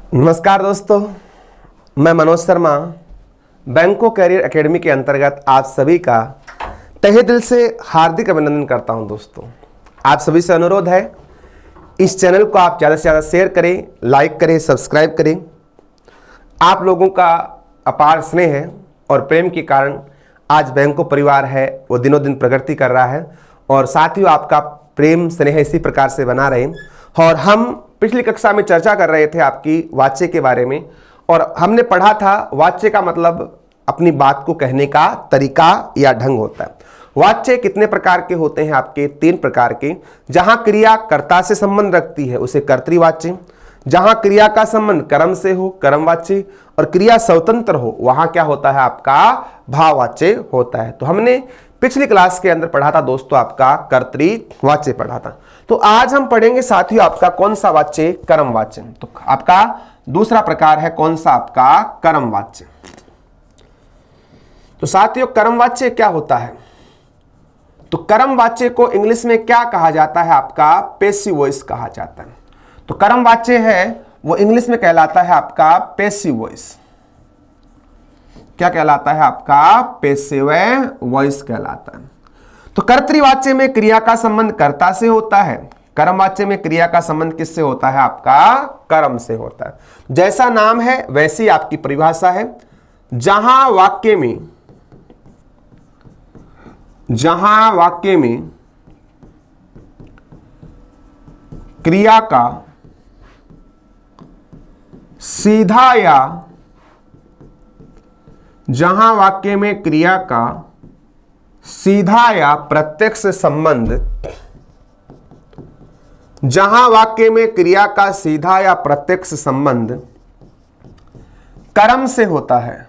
नमस्कार दोस्तों, मैं मनोज शर्मा बैंको कैरियर एकेडमी के अंतर्गत आप सभी का तहे दिल से हार्दिक अभिनंदन करता हूं। दोस्तों, आप सभी से अनुरोध है इस चैनल को आप ज़्यादा से ज़्यादा शेयर करें, लाइक करें, सब्सक्राइब करें। आप लोगों का अपार स्नेह है और प्रेम के कारण आज बैंको परिवार है वो दिनों दिन प्रगति कर रहा है और साथियों आपका प्रेम स्नेह इसी प्रकार से बना रहे। और हम पिछली कक्षा में चर्चा कर रहे थे आपकी वाच्य के बारे में और हमने पढ़ा था वाच्य का मतलब अपनी बात को कहने का तरीका या ढंग होता है। वाच्य कितने प्रकार के होते हैं? आपके 3 प्रकार के। जहां क्रिया कर्ता से संबंध रखती है उसे कर्तृवाच्य, जहां क्रिया का संबंध कर्म से हो कर्मवाच्य और क्रिया स्वतंत्र हो वहां क्या होता है? आपका भाववाच्य होता है। तो हमने पिछली क्लास के अंदर पढ़ा था दोस्तों आपका कर्तृवाच्य पढ़ा था। तो आज हम पढ़ेंगे साथियों आपका कौन सा वाच्य? कर्मवाच्य। तो आपका दूसरा प्रकार है कौन सा? आपका कर्मवाच्य। तो साथियों कर्मवाच्य क्या होता है? तो कर्मवाच्य को इंग्लिश में क्या कहा जाता है? आपका पैसिव वॉइस कहा जाता है। तो कर्मवाच्य है वो इंग्लिश में कहलाता है आपका पैसिव वॉइस। क्या कहलाता है? आपका पैसिव वॉइस कहलाता है। तो कर्तृवाच्य में क्रिया का संबंध कर्ता से होता है, कर्मवाच्य में क्रिया का संबंध किससे होता है? आपका कर्म से होता है। जैसा नाम है वैसी आपकी परिभाषा है। जहां वाक्य में क्रिया का सीधा या प्रत्यक्ष संबंध, जहां वाक्य में क्रिया का सीधा या प्रत्यक्ष संबंध कर्म से होता है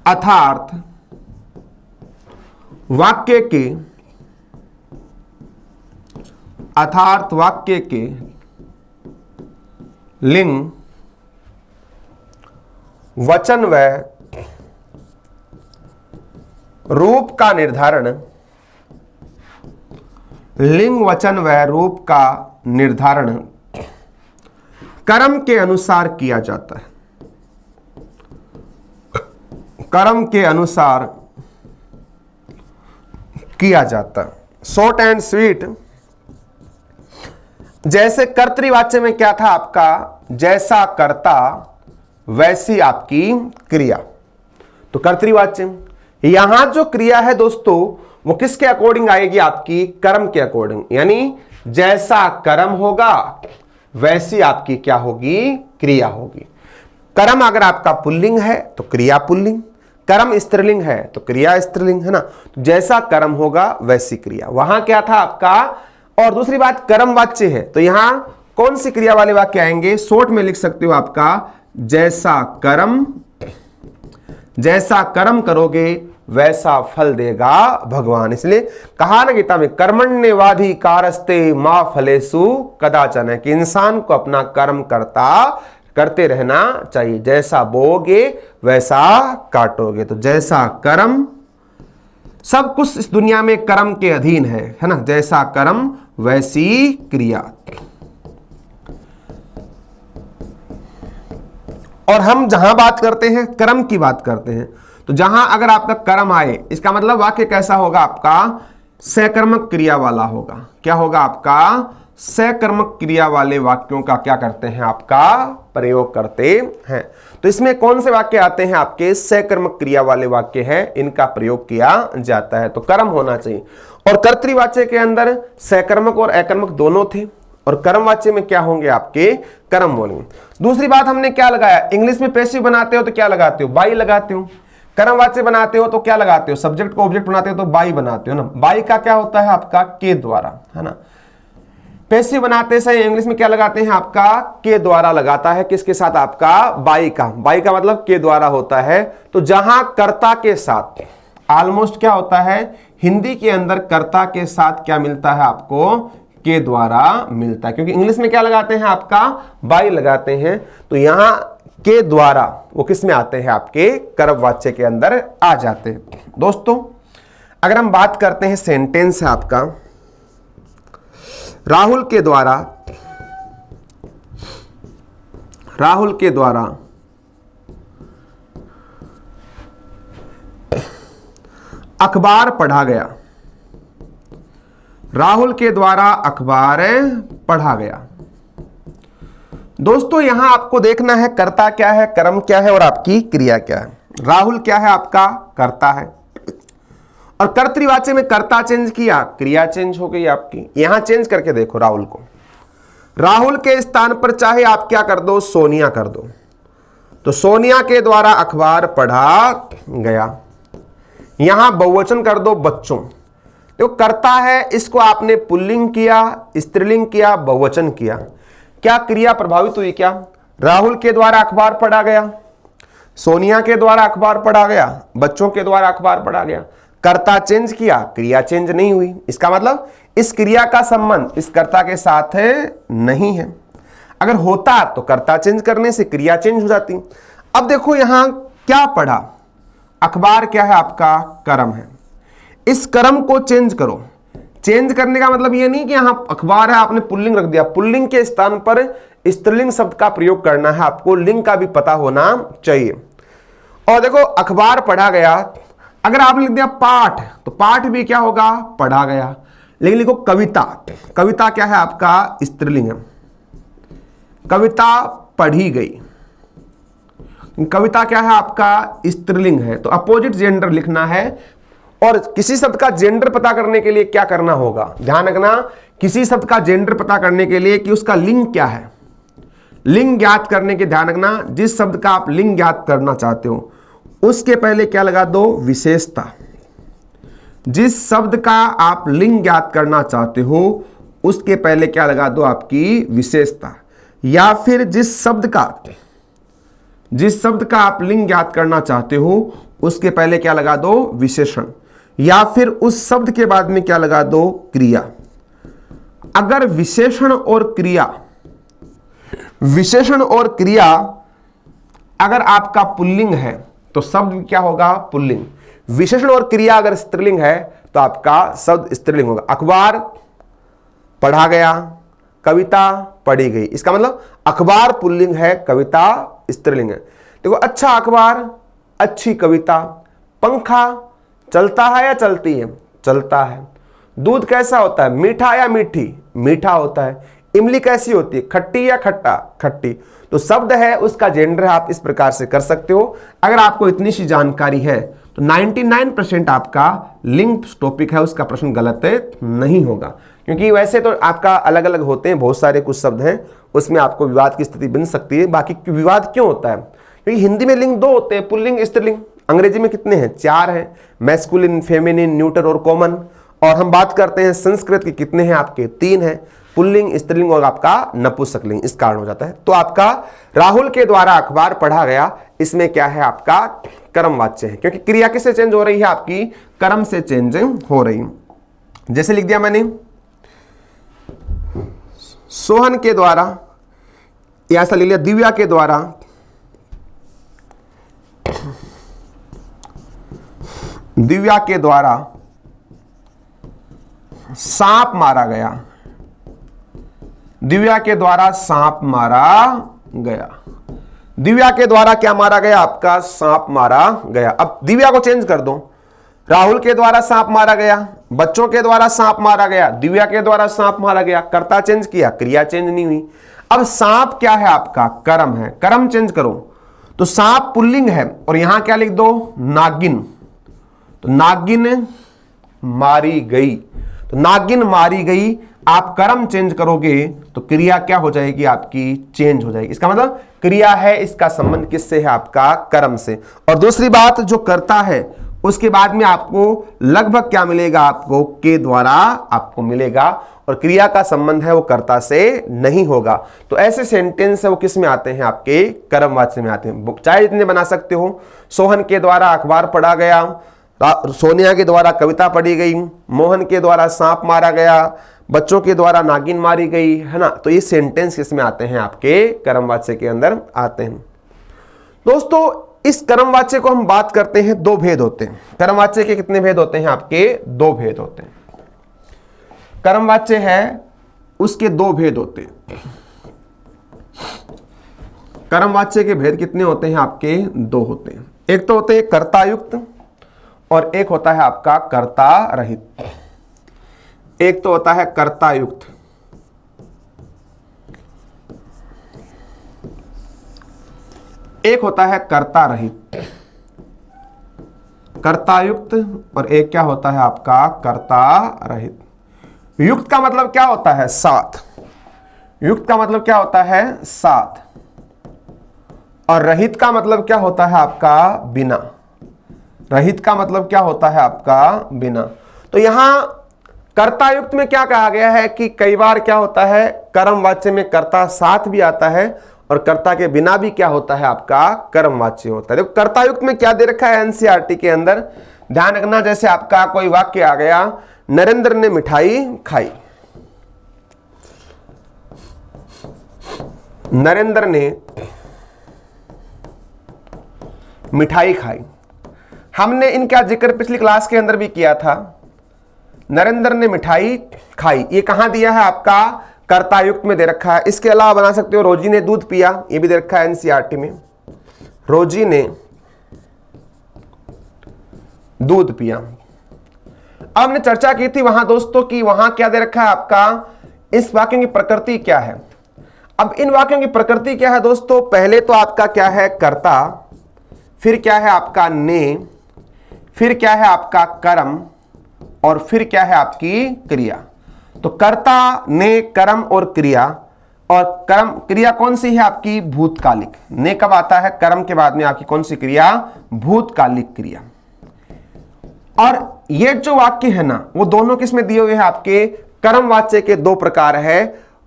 अर्थात वाक्य के लिंग, वचन व रूप का निर्धारण, लिंग वचन व रूप का निर्धारण कर्म के अनुसार किया जाता है। कर्म के अनुसार किया जाता है। Short and sweet. जैसे कर्तृवाच्य में क्या था आपका? जैसा कर्ता वैसी आपकी क्रिया। तो कर्तृवाच्य यहां जो क्रिया है दोस्तों वो किसके अकॉर्डिंग आएगी? आपकी कर्म के अकॉर्डिंग। यानी जैसा कर्म होगा वैसी आपकी क्या होगी? क्रिया होगी। कर्म अगर आपका पुल्लिंग है तो क्रिया पुल्लिंग, कर्म स्त्रीलिंग है तो क्रिया स्त्रीलिंग, है ना। तो जैसा कर्म होगा वैसी क्रिया। वहां क्या था आपका? और दूसरी बात कर्मवाच्य है तो यहां कौन सी क्रिया वाले वाक्य आएंगे? शॉर्ट में लिख सकते हो आपका जैसा कर्म करोगे वैसा फल देगा भगवान। इसलिए कहा ना गीता में कर्मण्येवाधिकारस्ते मा फलेषु कदाचन, कि इंसान को अपना कर्म करते रहना चाहिए। जैसा बोओगे वैसा काटोगे। तो जैसा कर्म, सब कुछ इस दुनिया में कर्म के अधीन है ना। जैसा कर्म वैसी क्रिया। और हम जहां बात करते हैं कर्म की बात करते हैं, तो जहां अगर आपका कर्म आए इसका मतलब वाक्य कैसा होगा? आपका सकर्मक क्रिया वाला होगा। क्या होगा? आपका सकर्मक क्रिया वाले वाक्यों का क्या करते हैं? आपका प्रयोग करते हैं। तो इसमें कौन से वाक्य आते हैं? आपके सकर्मक क्रिया वाले वाक्य हैं, इनका प्रयोग किया जाता है। तो कर्म होना चाहिए। और कर्तृवाच्य के अंदर सकर्मक और अकर्मक दोनों थे और कर्मवाच्य में क्या होंगे? आपके कर्म बोलेंगे। दूसरी बात हमने क्या लगाया? इंग्लिश में पैसिव बनाते हो तो क्या लगाते हो? बाई लगाते हो। कर्मवाच्य बनाते हो तो क्या लगाते हो? सब्जेक्ट को ऑब्जेक्ट बनाते हो तो बाई बनाते हो ना। बाई का क्या होता है? आपका के द्वारा, है ना। पैसिव बनाते से इंग्लिश में क्या लगाते हैं? आपका के द्वारा लगाता है। किसके साथ? आपका बाई का। बाई का मतलब के द्वारा होता है। तो जहां कर्ता के साथ ऑलमोस्ट क्या होता है? हिंदी के अंदर कर्ता के साथ क्या मिलता है आपको? के द्वारा मिलता है। क्योंकि इंग्लिश में क्या लगाते हैं? आपका बाई लगाते हैं। तो यहां के द्वारा वो किस में आते हैं? आपके कर्मवाच्य के अंदर आ जाते हैं। दोस्तों अगर हम बात करते हैं सेंटेंस है आपका, राहुल के द्वारा अखबार पढ़ा गया। राहुल के द्वारा अखबार पढ़ा गया। दोस्तों यहां आपको देखना है कर्ता क्या है, कर्म क्या है और आपकी क्रिया क्या है। राहुल क्या है, आपका कर्ता है, और कर्तृवाच्य में कर्ता चेंज किया, क्रिया चेंज हो गई आपकी। यहां चेंज करके देखो राहुल को, राहुल के स्थान पर चाहे आप क्या कर दो, सोनिया कर दो, तो सोनिया के द्वारा अखबार पढ़ा गया। यहां बहुवचन कर दो, बच्चों। तो कर्ता है, इसको आपने पुल्लिंग किया, स्त्रीलिंग किया, बहुवचन किया, क्या क्रिया प्रभावित हुई? क्या राहुल के द्वारा अखबार पढ़ा गया, सोनिया के द्वारा अखबार पढ़ा गया, बच्चों के द्वारा अखबार पढ़ा गया। कर्ता चेंज किया, क्रिया चेंज नहीं हुई। इसका मतलब इस क्रिया का संबंध इस कर्ता के साथ है नहीं है। अगर होता तो कर्ता चेंज करने से क्रिया चेंज हो जाती। अब देखो यहां क्या पढ़ा, अखबार क्या है, आपका कर्म है। इस कर्म को चेंज करो। चेंज करने का मतलब ये नहीं कि यहां अखबार है आपने पुल्लिंग रख दिया, पुल्लिंग के स्थान पर स्त्रीलिंग शब्द का प्रयोग करना है। आपको लिंग का भी पता होना चाहिए। और देखो अखबार पढ़ा गया, अगर आपने लिख दिया पाठ, तो पाठ भी क्या होगा, पढ़ा गया। लेकिन लिखो कविता, कविता क्या है, आपका स्त्रीलिंग है, कविता पढ़ी गई। कविता क्या है, आपका स्त्रीलिंग है, तो अपोजिट जेंडर लिखना है। और किसी शब्द का जेंडर पता करने के लिए क्या करना होगा, ध्यान रखना, किसी शब्द का जेंडर पता करने के लिए कि उसका लिंग क्या है, लिंग ज्ञात करने के, ध्यान रखना, जिस शब्द का आप लिंग ज्ञात करना चाहते हो उसके पहले क्या लगा दो, विशेषता। जिस शब्द का आप लिंग ज्ञात करना चाहते हो उसके पहले क्या लगा दो, आपकी विशेषता। या फिर जिस शब्द का आप लिंग ज्ञात करना चाहते हो उसके पहले क्या लगा दो, विशेषण। या फिर उस शब्द के बाद में क्या लगा दो, क्रिया। अगर विशेषण और क्रिया अगर आपका पुल्लिंग है तो शब्द क्या होगा, पुल्लिंग। विशेषण और क्रिया अगर स्त्रीलिंग है तो आपका शब्द स्त्रीलिंग होगा। अखबार पढ़ा गया, कविता पढ़ी गई। इसका मतलब अखबार पुल्लिंग है, कविता स्त्रीलिंग है। देखो अच्छा अखबार, अच्छी कविता। पंखा चलता है या चलती है, चलता है। दूध कैसा होता है, मीठा या मीठी, मीठा होता है। इमली कैसी होती है, खट्टी या खट्टा, खट्टी। तो शब्द है उसका जेंडर आप इस प्रकार से कर सकते हो। अगर आपको इतनी सी जानकारी है तो 99% आपका लिंक टॉपिक है उसका प्रश्न गलत नहीं होगा। क्योंकि वैसे तो आपका अलग अलग होते हैं, बहुत सारे कुछ शब्द हैं उसमें आपको विवाद की स्थिति बन सकती है। बाकी विवाद क्यों होता है, क्योंकि हिंदी में लिंग 2 होते हैं, पुल्लिंग स्त्रीलिंग। अंग्रेजी में कितने हैं, 4 हैं, मैस्कुलिन, फेमिनिन, न्यूटर और कॉमन। और हम बात करते हैं संस्कृत के कितने हैं, आपके 3 हैं, पुल्लिंग, स्त्रीलिंग और आपका नपुंसकलिंग। इस कारण हो जाता है। तो आपका राहुल के द्वारा अखबार पढ़ा गया, इसमें क्या है, आपका कर्मवाच्य है, क्योंकि क्रिया किससे चेंज हो रही है, आपकी कर्म से चेंज हो रही है। जैसे लिख दिया मैंने, सोहन के द्वारा, या ऐसा ले लिया, दिव्या के द्वारा सांप मारा गया। दिव्या के द्वारा सांप मारा गया। दिव्या के द्वारा क्या मारा गया, आपका सांप मारा गया। अब दिव्या को चेंज कर दो, राहुल के द्वारा सांप मारा गया, बच्चों के द्वारा सांप मारा गया, दिव्या के द्वारा सांप मारा गया। कर्ता चेंज किया, क्रिया चेंज नहीं हुई। अब सांप क्या है, आपका कर्म है, कर्म चेंज करो। तो सांप पुल्लिंग है और यहां क्या लिख दो, नागिन। तो नागिन मारी गई, तो नागिन मारी गई। आप कर्म चेंज करोगे तो क्रिया क्या हो जाएगी, आपकी चेंज हो जाएगी। इसका मतलब क्रिया है, इसका संबंध किससे है, आपका कर्म से। और दूसरी बात, जो कर्ता है उसके बाद में आपको लगभग क्या मिलेगा, आपको के द्वारा आपको मिलेगा। और क्रिया का संबंध है वो कर्ता से नहीं होगा। तो ऐसे सेंटेंस है वो किस में आते हैं, आपके कर्मवाच्य में आते हैं। चाहे इतने बना सकते हो, सोहन के द्वारा अखबार पढ़ा गया, सोनिया के द्वारा कविता पढ़ी गई, मोहन के द्वारा सांप मारा गया, बच्चों के द्वारा नागिन मारी गई, है ना। तो ये सेंटेंस किसमें आते हैं, आपके कर्मवाच्य के अंदर आते हैं। दोस्तों इस कर्मवाच्य को हम बात करते हैं, 2 भेद होते हैं। कर्मवाच्य के कितने भेद होते हैं, आपके 2 भेद होते हैं। कर्मवाच्य है उसके दो भेद होते हैं। कर्मवाच्य के भेद कितने होते हैं आपके? दो होते हैं। एक तो होते हैं कर्तायुक्त और एक होता है आपका कर्ता रहित। एक तो होता है कर्तायुक्त, एक होता है कर्ता रहित। कर्तायुक्त और एक क्या होता है आपका? कर्ता रहित। युक्त का मतलब क्या होता है? साथ। युक्त का मतलब क्या होता है? साथ। और रहित का मतलब क्या होता है आपका? बिना। रहित का मतलब क्या होता है आपका? बिना। तो यहां कर्तायुक्त में क्या कहा गया है कि कई बार क्या होता है, कर्मवाच्य में कर्ता साथ भी आता है और कर्ता के बिना भी क्या होता है आपका? कर्मवाच्य होता है। देखो कर्तायुक्त में क्या दे रखा है एनसीईआरटी के अंदर, ध्यान रखना। जैसे आपका कोई वाक्य आ गया, नरेंद्र ने मिठाई खाई। नरेंद्र ने मिठाई खाई। हमने इनका जिक्र पिछली क्लास के अंदर भी किया था। नरेंद्र ने मिठाई खाई, ये कहां दिया है आपका? कर्तायुक्त में दे रखा है। इसके अलावा बना सकते हो रोजी ने दूध पिया, ये भी दे रखा है एनसीईआरटी में। रोजी ने दूध पिया। अब हमने चर्चा की थी वहां दोस्तों की वहां क्या दे रखा है आपका? इस वाक्यों की प्रकृति क्या है। अब इन वाक्यों की प्रकृति क्या है दोस्तों? पहले तो आपका क्या है? कर्ता, फिर क्या है आपका? ने, फिर क्या है आपका? कर्म, और फिर क्या है आपकी? क्रिया। तो कर्ता, ने, कर्म और क्रिया। और कर्म क्रिया कौन सी है आपकी? भूतकालिक। ने कब आता है? कर्म के बाद में आपकी कौन सी क्रिया? भूतकालिक क्रिया। और ये जो वाक्य है ना, वो दोनों किसमें दिए हुए हैं आपके? कर्मवाच्य के दो प्रकार है,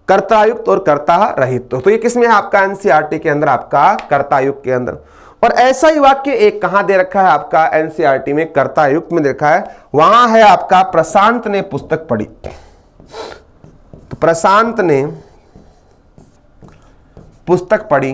कर्तायुक्त और कर्ता रहित। तो ये किसमें है आपका? एनसीईआरटी के अंदर आपका कर्तायुक्त के अंदर। और ऐसा ही वाक्य एक कहां दे रखा है आपका? एनसीईआरटी में कर्तायुक्त में देखा है। वहां है आपका प्रशांत ने पुस्तक पढ़ी। तो प्रशांत ने पुस्तक पढ़ी,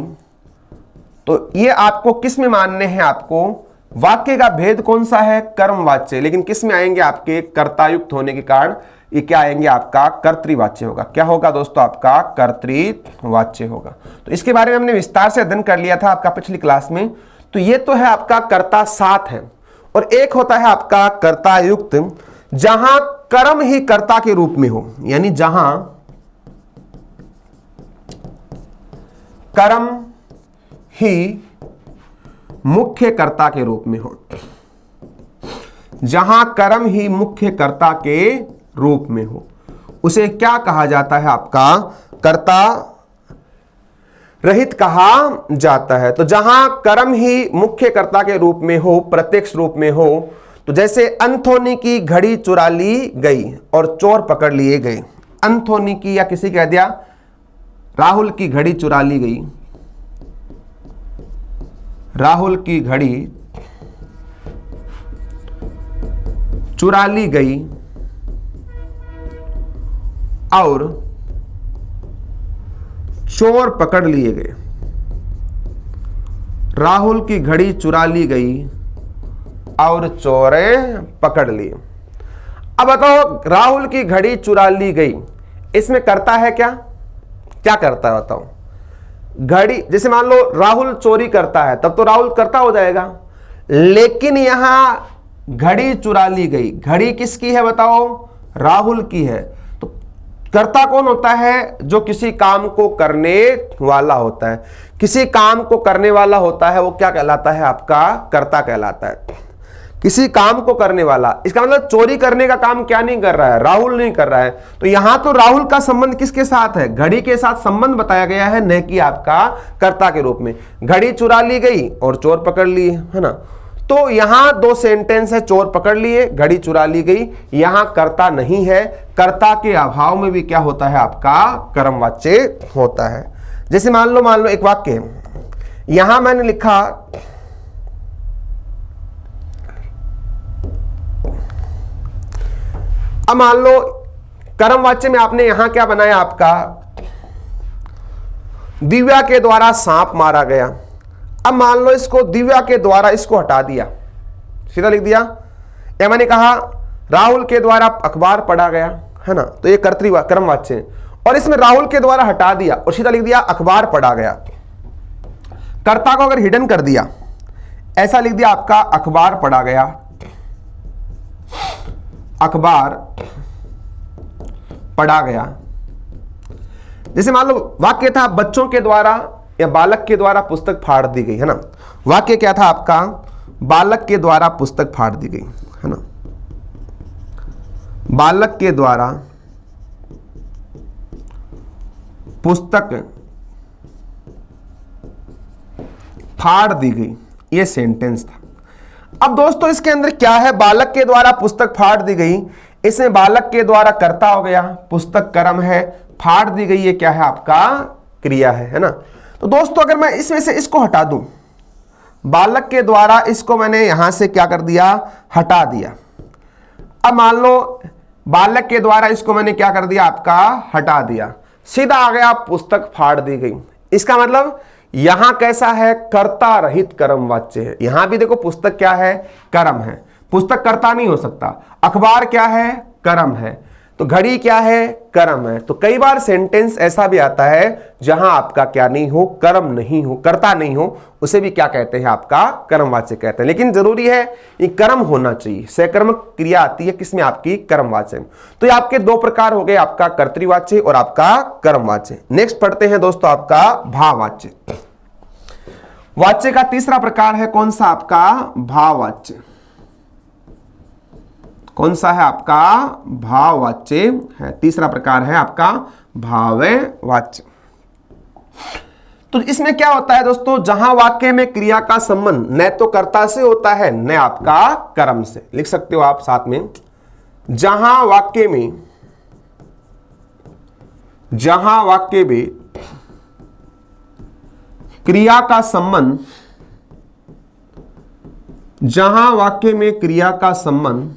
तो ये आपको किस में मानने हैं? आपको वाक्य का भेद कौन सा है? कर्मवाच्य। लेकिन किस में आएंगे आपके? कर्तायुक्त होने के कारण ये क्या आएंगे आपका? कर्तृवाच्य होगा। क्या होगा दोस्तों? आपका कर्तृवाच्य होगा। तो इसके बारे में हमने विस्तार से अध्ययन कर लिया था आपका पिछली क्लास में। तो ये तो है आपका कर्ता साथ है, और एक होता है आपका कर्तायुक्त, जहां कर्म ही कर्ता के रूप में हो, यानी जहां कर्म ही मुख्य कर्ता के रूप में हो। जहां कर्म ही मुख्य कर्ता के रूप में हो, उसे क्या कहा जाता है आपका? कर्ता रहित कहा जाता है। तो जहां कर्म ही मुख्य कर्ता के रूप में हो, प्रत्यक्ष रूप में हो, तो जैसे अंथोनी की घड़ी चुरा ली गई और चोर पकड़ लिए गए। अंथोनी की, या किसी कह दिया राहुल की घड़ी चुरा ली गई। राहुल की घड़ी चुरा ली गई और चोर पकड़ लिए गए। राहुल की घड़ी चुरा ली गई और चोरे पकड़ लिए। अब बताओ, राहुल की घड़ी चुरा ली गई, इसमें करता है क्या? क्या करता है बताओ? घड़ी, जैसे मान लो राहुल चोरी करता है, तब तो राहुल करता हो जाएगा। लेकिन यहां घड़ी चुरा ली गई, घड़ी किसकी है बताओ? राहुल की है। तो कर्ता कौन होता है? जो किसी काम को करने वाला होता है। किसी काम को करने वाला होता है वो क्या कहलाता है? आपका कर्ता कहलाता है। किसी काम को करने वाला, इसका मतलब चोरी करने का काम क्या नहीं कर रहा है? राहुल नहीं कर रहा है। तो यहां तो राहुल का संबंध किसके साथ है? घड़ी के साथ संबंध बताया गया है, न कि आपका कर्ता के रूप में। घड़ी चुरा ली गई और चोर पकड़ लिए, है ना। तो यहां दो सेंटेंस है, चोर पकड़ लिए, घड़ी चुरा ली गई। यहां कर्ता नहीं है। कर्ता के अभाव में भी क्या होता है? आपका कर्मवाच्य होता है। जैसे मान लो एक वाक्य है, यहां मैंने लिखा अब मान लो कर्मवाच्य में आपने यहां क्या बनाया? आपका दिव्या के द्वारा सांप मारा गया। अब मान लो इसको दिव्या के द्वारा इसको हटा दिया, सीधा लिख दिया। या मैंने कहा राहुल के द्वारा अखबार पढ़ा गया, है ना। तो ये कर्मवाच्य है। और इसमें राहुल के द्वारा हटा दिया और सीधा लिख दिया अखबार पढ़ा गया। कर्ता को अगर हिडन कर दिया, ऐसा लिख दिया आपका अखबार पढ़ा गया, अखबार पढ़ा गया। जैसे मान लो वाक्य था बच्चों के द्वारा या बालक के द्वारा पुस्तक फाड़ दी गई, है ना। वाक्य क्या था आपका, बालक के द्वारा पुस्तक फाड़ दी गई, है ना। बालक के द्वारा पुस्तक फाड़ दी गई, ये सेंटेंस था। अब दोस्तों इसके अंदर क्या है, बालक के द्वारा पुस्तक फाड़ दी गई, इसमें बालक के द्वारा कर्ता हो गया, पुस्तक कर्म है, फाड़ दी गई ये क्या है आपका क्रिया है ना। तो दोस्तों अगर मैं इसमें से इसको हटा दूं, बालक के द्वारा, इसको मैंने यहां से क्या कर दिया, हटा दिया। अब मान लो बालक के द्वारा इसको मैंने क्या कर दिया, आपका हटा दिया, सीधा आ गया पुस्तक फाड़ दी गई। इसका मतलब यहां कैसा है, कर्ता रहित कर्म वाच्य है। यहां भी देखो पुस्तक क्या है, कर्म है, पुस्तक कर्ता नहीं हो सकता। अखबार क्या है, कर्म है, तो घड़ी क्या है, कर्म है। तो कई बार सेंटेंस ऐसा भी आता है जहां आपका क्या नहीं हो, कर्म नहीं हो, कर्ता नहीं हो, उसे भी क्या कहते हैं, आपका कर्मवाच्य कहते हैं। लेकिन जरूरी है ये कर्म होना चाहिए। सकर्मक क्रिया आती है किसमें, आपकी कर्मवाच्य में। तो ये आपके दो प्रकार हो गए, आपका कर्तृवाच्य और आपका कर्मवाच्य। नेक्स्ट पढ़ते हैं दोस्तों आपका भाववाच्य। वाच्य का तीसरा प्रकार है कौन सा, आपका भाववाच्य। कौन सा है, आपका भाववाच्य है। तीसरा प्रकार है आपका भाववाच्य। तो इसमें क्या होता है दोस्तों, जहां वाक्य में क्रिया का संबंध न तो कर्ता से होता है न आपका कर्म से। लिख सकते हो आप साथ में, जहां वाक्य में क्रिया का संबंध, जहां वाक्य में क्रिया का संबंध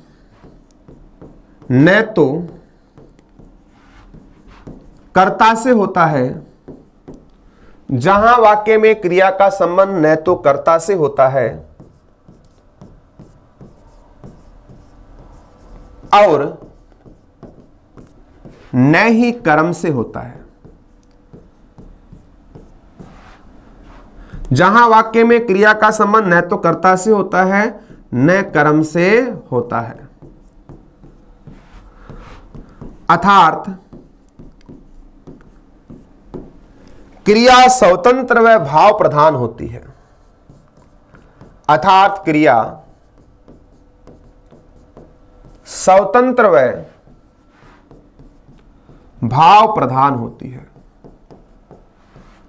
न तो कर्ता से होता है, जहां वाक्य में क्रिया का संबंध न तो कर्ता से होता है और न ही कर्म से होता है। जहां वाक्य में क्रिया का संबंध न तो कर्ता से होता है न कर्म से होता है, अर्थात क्रिया स्वतंत्र व भाव प्रधान होती है। अर्थात क्रिया स्वतंत्र व भाव प्रधान होती है।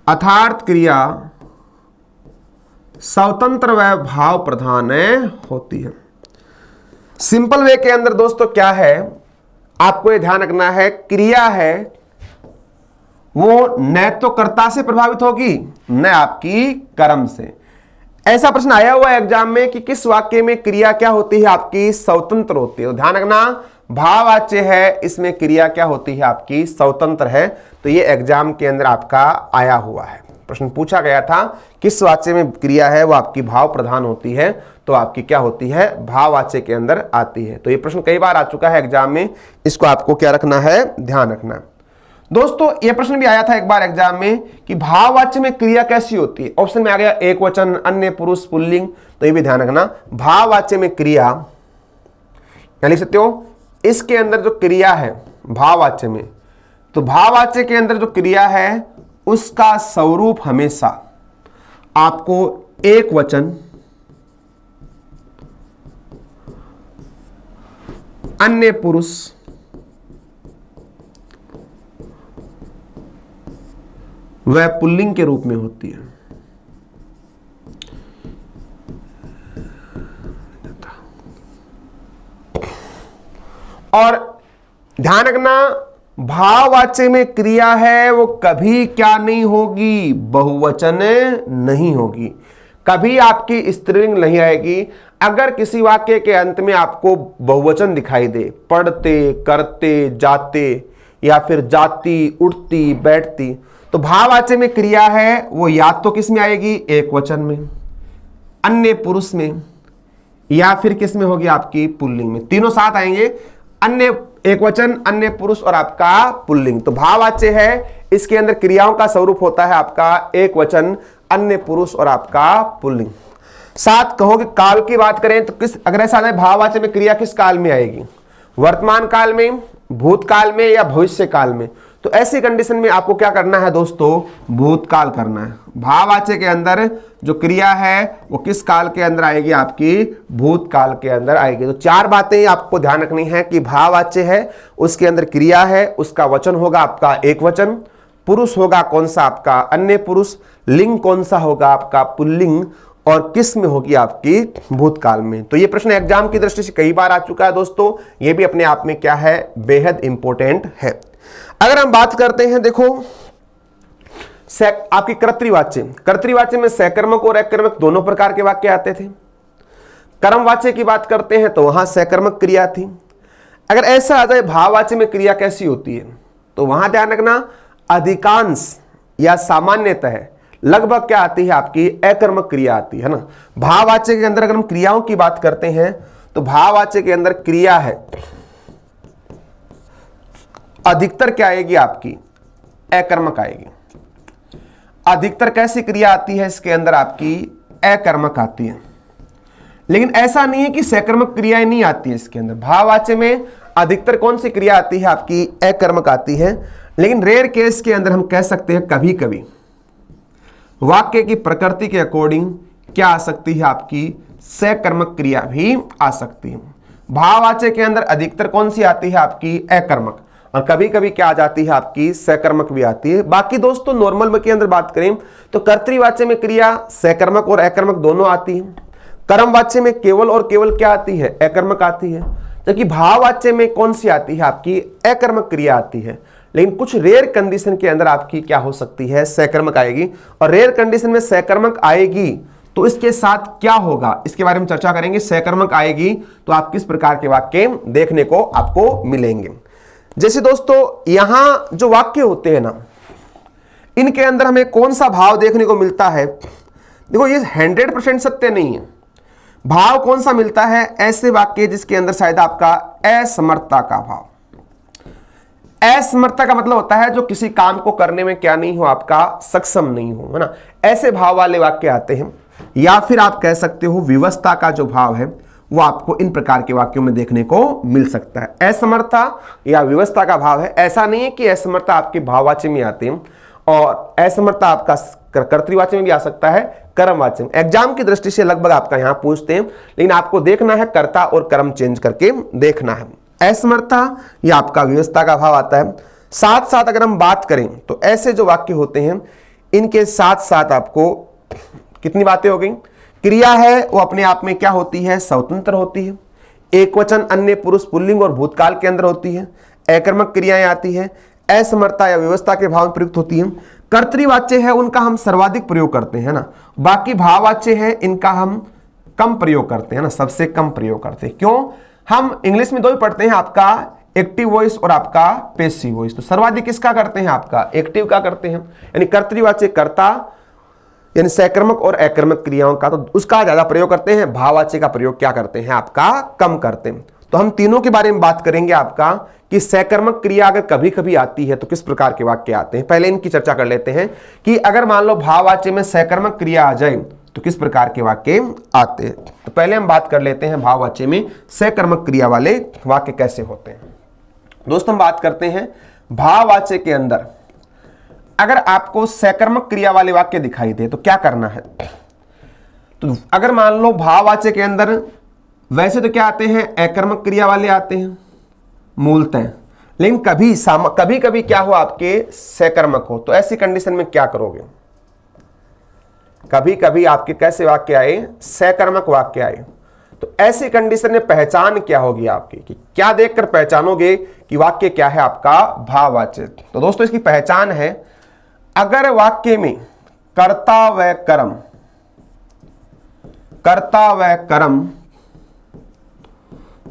अर्थात क्रिया स्वतंत्र व भाव प्रधान होती है। सिंपल वे के अंदर दोस्तों क्या है, आपको ये ध्यान रखना है, क्रिया है वो न तो कर्ता से प्रभावित होगी न आपकी कर्म से। ऐसा प्रश्न आया हुआ है एग्जाम में कि किस वाक्य में क्रिया क्या होती है, आपकी स्वतंत्र होती है। तो ध्यान रखना, भाववाच्य है, इसमें क्रिया क्या होती है, आपकी स्वतंत्र है। तो ये एग्जाम के अंदर आपका आया हुआ है, प्रश्न पूछा गया था किस वाच्य में क्रिया है वो आपकी भाव प्रधान होती है, तो आपकी क्या होती है, भाववाच्य के अंदर आती है। तो ये प्रश्न कई बार आ चुका है एग्जाम में, इसको आपको क्या रखना है, ध्यान रखना है। दोस्तों ये प्रश्न भी आया था एक बार एग्जाम में कि भाववाच्य में क्रिया कैसी होती है। ऑप्शन में आ गया एक वचन, अन्य, पुरुष, पुल्लिंग। तो ये भी ध्यान रखना, भाववाच्य में क्रिया क्या लिख सकते हो, इसके अंदर जो क्रिया है भाववाच्य में, तो भाववाच्य के अंदर जो क्रिया है उसका स्वरूप हमेशा आपको एक वचन, अन्य पुरुष, वह पुल्लिंग के रूप में होती है। और ध्यान रखना, भाववाच्य में क्रिया है वो कभी क्या नहीं होगी, बहुवचन नहीं होगी, कभी आपकी स्त्रीलिंग नहीं आएगी। अगर किसी वाक्य के अंत में आपको बहुवचन दिखाई दे, पढ़ते, करते, जाते, या फिर जाती, उठती, बैठती, तो भाववाच्य में क्रिया है वो या तो किस में आएगी, एक वचन में, अन्य पुरुष में, या फिर किस में होगी, आपकी पुल्लिंग में। तीनों साथ आएंगे। अन्य एक वचन, अन्य पुरुष और आपका पुल्लिंग। तो भाववाच्य है, इसके अंदर क्रियाओं का स्वरूप होता है आपका एक वचन, अन्य पुरुष और आपका पुल्लिंग। साथ कहोगे काल की बात करें तो किस, अगर ऐसा है भाववाच्य में क्रिया किस काल में आएगी, वर्तमान काल में, भूतकाल में या भविष्य काल में। तो ऐसी कंडीशन में आपको क्या करना है दोस्तों, भूतकाल करना है। भाववाच्य के अंदर जो क्रिया है वो किस काल के अंदर आएगी, आपकी भूतकाल के अंदर आएगी। तो चार बातें आपको ध्यान रखनी है कि भाववाच्य है, उसके अंदर क्रिया है, उसका वचन होगा आपका एक वचन, पुरुष होगा कौन सा आपका अन्य पुरुष, लिंग कौन सा होगा आपका पुल्लिंग, और किस में होगी आपकी भूतकाल में। तो ये प्रश्न एग्जाम की दृष्टि से कई बार आ चुका है दोस्तों, ये भी अपने आप में क्या है, बेहद इंपॉर्टेंट है। अगर हम बात करते हैं, देखो आपकी कर्तृवाच्य, कर्तृवाच्य में सकर्मक और अकर्मक दोनों प्रकार के वाक्य आते थे। कर्मवाच्य की बात करते हैं तो वहां सकर्मक क्रिया थी। अगर ऐसा आ जाए भाववाच्य में क्रिया कैसी होती है, तो वहां ध्यान रखना अधिकांश या सामान्यतः लगभग क्या आती है, आपकी अकर्मक क्रिया आती है ना। भाववाच्य के अंदर अगर हम क्रियाओं की बात करते हैं तो भाववाच्य के अंदर क्रिया है अधिकतर क्या आएगी, आपकी अकर्मक आएगी। अधिकतर कैसी क्रिया आती है इसके अंदर, आपकी अकर्मक आती है। लेकिन ऐसा नहीं है कि सकर्मक क्रियाएं नहीं आती है इसके अंदर। भाववाच्य में अधिकतर कौन सी क्रिया आती है, आपकी अकर्मक आती है। लेकिन रेयर केस के अंदर हम कह सकते हैं कभी कभी वाक्य की प्रकृति के अकॉर्डिंग क्या आ सकती है, आपकी सकर्मक क्रिया भी आ सकती है। भाववाच्य के अंदर अधिकतर कौन सी आती है, आपकी अकर्मक, और कभी कभी क्या आ जाती है, आपकी सकर्मक भी आती है। बाकी दोस्तों नॉर्मल में के अंदर बात करें तो कर्तृवाच्य में क्रिया सकर्मक और अकर्मक दोनों आती है। कर्मवाच्य में केवल और केवल क्या आती है, अकर्मक आती है। जबकि भाववाच्य में कौन सी आती है, आपकी अकर्मक क्रिया आती है। लेकिन कुछ रेयर कंडीशन के अंदर आपकी क्या हो सकती है, सकर्मक आएगी। और रेयर कंडीशन में सकर्मक आएगी तो इसके साथ क्या होगा, इसके बारे में चर्चा करेंगे। सकर्मक आएगी तो आप किस प्रकार के वाक्य देखने को आपको मिलेंगे। जैसे दोस्तों यहां जो वाक्य होते हैं ना, इनके अंदर हमें कौन सा भाव देखने को मिलता है। देखो ये 100% सत्य नहीं है। भाव कौन सा मिलता है, ऐसे वाक्य जिसके अंदर शायद आपका असमर्थता का भाव। असमर्थता का मतलब होता है जो किसी काम को करने में क्या नहीं हो, आपका सक्षम नहीं हो, है ना। ऐसे भाव वाले वाक्य आते हैं। या फिर आप कह सकते हो विवशता का जो भाव है वो आपको इन प्रकार के वाक्यों में देखने को मिल सकता है। असमर्थता या विवशता का भाव है। ऐसा नहीं है कि असमर्थता आपके भाववाच्य में आते हैं और असमर्थता आपका कर्तृवाच्य में भी आ सकता है, कर्मवाच्य में। एग्जाम की दृष्टि से लगभग आपका यहां पूछते हैं, लेकिन आपको देखना है कर्ता और कर्म चेंज करके देखना है। असमर्थता या आपका विवशता का भाव आता है। साथ साथ अगर हम बात करें तो ऐसे जो वाक्य होते हैं इनके साथ साथ आपको कितनी बातें हो गई, क्रिया है वो अपने आप में क्या होती है, स्वतंत्र होती है। एक वचन, अन्य पुरुष, पुल्लिंग और भूतकाल के अंदर होती है। अकर्मक क्रियाएं आती है, असमर्थता या व्यवस्था के भाव में प्रयुक्त होती है। कर्तृवाच्य है उनका हम सर्वाधिक प्रयोग करते हैं ना। बाकी भाववाच्य है इनका हम कम प्रयोग करते हैं ना, सबसे कम प्रयोग करते हैं। क्यों, हम इंग्लिश में दो ही पढ़ते हैं, आपका एक्टिव वॉइस और आपका पैसिव वॉइस। तो सर्वाधिक किसका करते हैं, आपका एक्टिव का करते हैं। यानी कर्तृवाच्य कर्ता यानी सकर्मक और अकर्मक क्रियाओं का, तो उसका ज्यादा प्रयोग करते हैं। भाववाच्य का प्रयोग क्या करते हैं, आपका कम करते हैं। तो हम तीनों के बारे में बात करेंगे आपका कि सकर्मक क्रिया अगर कभी कभी आती है तो किस प्रकार के वाक्य आते हैं। पहले इनकी चर्चा कर लेते हैं कि अगर मान लो भाववाच्य में सकर्मक क्रिया आ जाए तो किस प्रकार के वाक्य आते हैं। तो पहले हम बात कर लेते हैं भाववाच्य में सकर्मक क्रिया वाले वाक्य कैसे होते हैं। दोस्तों हम बात करते हैं भाववाच्य के अंदर अगर आपको सकर्मक क्रिया वाले वाक्य दिखाई दे तो क्या करना है। तो अगर मान लो भाववाच्य के अंदर वैसे तो क्या आते हैं, अकर्मक क्रिया वाले आते हैं मूलतः, लेकिन कभी कभी क्या हो आपके सकर्मक हो, तो ऐसी कंडीशन में क्या करोगे। कभी कभी आपके कैसे वाक्य आए, सकर्मक वाक्य आए, तो ऐसी कंडीशन में पहचान क्या होगी आपकी, कि क्या देखकर पहचानोगे कि वाक्य क्या है आपका भाववाच्य। तो दोस्तों इसकी पहचान है, अगर वाक्य में कर्ता व कर्म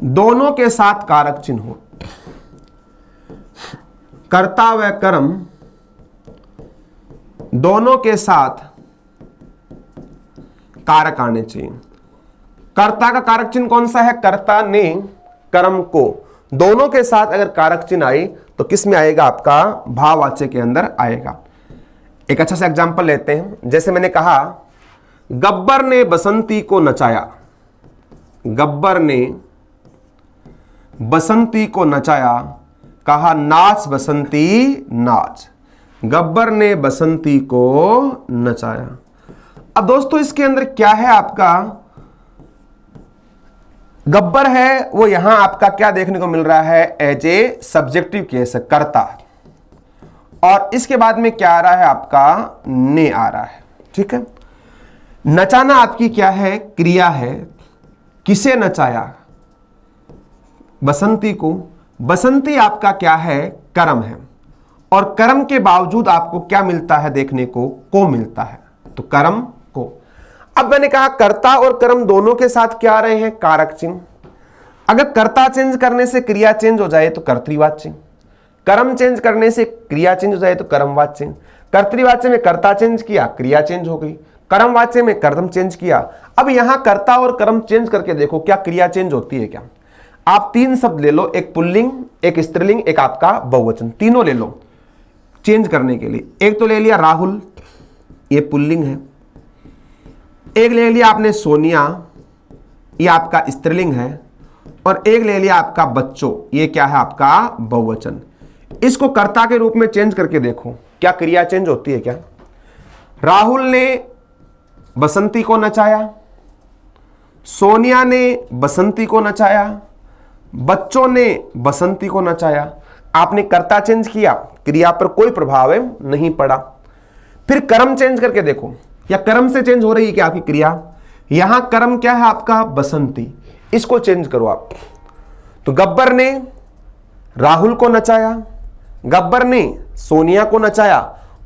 दोनों के साथ कारक चिन्ह हो, कर्ता व कर्म दोनों के साथ कारक आने चाहिए। कर्ता का कारक चिन्ह कौन सा है, कर्ता ने कर्म को दोनों के साथ अगर कारक चिन्ह आए तो किस में आएगा? आपका भाववाच्य के अंदर आएगा। एक अच्छा सा एग्जांपल लेते हैं। जैसे मैंने कहा गब्बर ने बसंती को नचाया, गब्बर ने बसंती को नचाया, कहा नाच बसंती नाच, गब्बर ने बसंती को नचाया। अब दोस्तों इसके अंदर क्या है? आपका गब्बर है वो यहां आपका क्या देखने को मिल रहा है? एज ए सब्जेक्टिव केस, कर्ता, और इसके बाद में क्या आ रहा है? आपका ने आ रहा है। ठीक है, नचाना आपकी क्या है? क्रिया है। किसे नचाया? बसंती को। बसंती आपका क्या है? कर्म है, और कर्म के बावजूद आपको क्या मिलता है देखने को मिलता है, तो कर्म को। अब मैंने कहा कर्ता और कर्म दोनों के साथ क्या आ रहे हैं? कारक चिन्ह। अगर कर्ता चेंज करने से क्रिया चेंज हो जाए तो कर्तृवाच्य, कर्म चेंज करने से क्रिया चेंज हो जाए तो कर्मवाच्य, कर्तृवाच्य में कर्ता चेंज किया क्रिया चेंज हो गई, कर्मवाच्य में कर्म चेंज किया। अब यहां कर्ता और कर्म चेंज करके देखो क्या क्रिया चेंज होती है क्या? आप तीन शब्द ले लो, एक पुल्लिंग, एक स्त्रीलिंग, एक आपका बहुवचन, तीनों ले लो चेंज करने के लिए। एक तो ले लिया राहुल, ये पुल्लिंग है। एक ले लिया आपने सोनिया, ये आपका स्त्रीलिंग है। और एक ले लिया आपका बच्चों, ये क्या है? आपका बहुवचन। इसको कर्ता के रूप में चेंज करके देखो क्या क्रिया चेंज होती है क्या? राहुल ने बसंती को नचाया, सोनिया ने बसंती को नचाया, बच्चों ने बसंती को नचाया। आपने कर्ता चेंज किया, क्रिया पर कोई प्रभाव नहीं पड़ा। फिर कर्म चेंज करके देखो, या कर्म से चेंज हो रही है क्या आपकी क्रिया? यहां कर्म क्या है? आपका बसंती। इसको चेंज करो आप, तो गब्बर ने राहुल को नचाया, गब्बर ने सोनिया को नचाया,